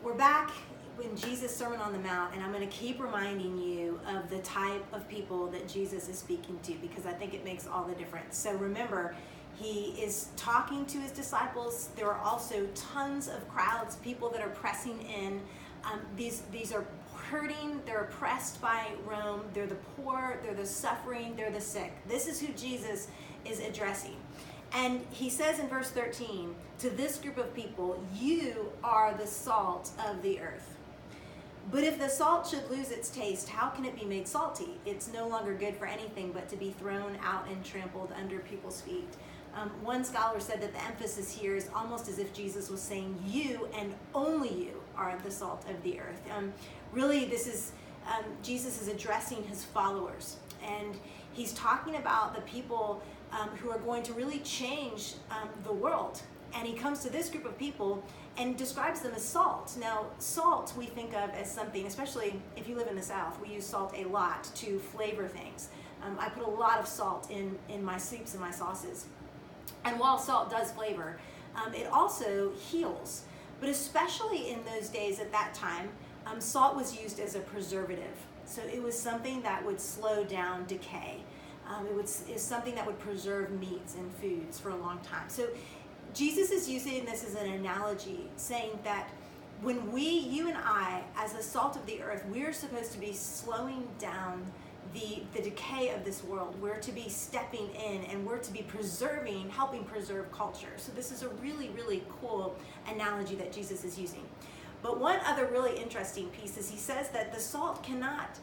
We're back in Jesus' Sermon on the Mount, and I'm going to keep reminding you of the type of people that Jesus is speaking to, because I think it makes all the difference. So remember, he is talking to his disciples. There are also tons of crowds, people that are pressing in. These are hurting, they're oppressed by Rome, they're the poor, they're the suffering, they're the sick. This is who Jesus is addressing. And he says in verse 13, to this group of people, you are the salt of the earth. But if the salt should lose its taste, how can it be made salty? It's no longer good for anything but to be thrown out and trampled under people's feet. One scholar said that the emphasis here is almost as if Jesus was saying, you and only you are the salt of the earth. Really, this is Jesus is addressing his followers, and he's talking about the people who are going to really change the world. And he comes to this group of people and describes them as salt. Now, salt we think of as something, especially if you live in the South, we use salt a lot to flavor things. I put a lot of salt in my soups and my sauces. And while salt does flavor, it also heals. But especially in those days at that time, salt was used as a preservative. So it was something that would slow down decay. It was something that would preserve meats and foods for a long time. So Jesus is using this as an analogy, saying that when you and I, as the salt of the earth, we're supposed to be slowing down the decay of this world. We're to be stepping in, and we're to be helping preserve culture. So this is a really, really cool analogy that Jesus is using. But one other really interesting piece is he says that the salt cannot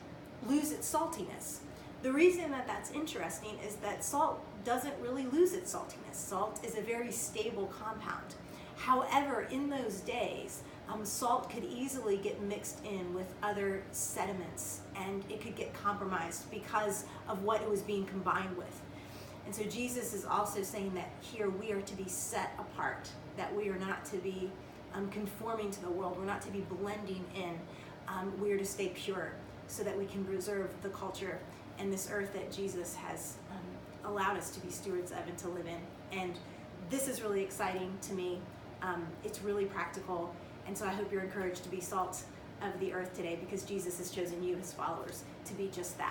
lose its saltiness. The reason that that's interesting is that salt doesn't really lose its saltiness. Salt is a very stable compound. However, in those days, salt could easily get mixed in with other sediments, and it could get compromised because of what it was being combined with. And so Jesus is also saying that here we are to be set apart, that we are not to be conforming to the world. We're not to be blending in. We are to stay pure so that we can preserve the culture and this earth that Jesus has allowed us to be stewards of and to live in. And this is really exciting to me. It's really practical. And so I hope you're encouraged to be salt of the earth today, because Jesus has chosen you, his followers, to be just that.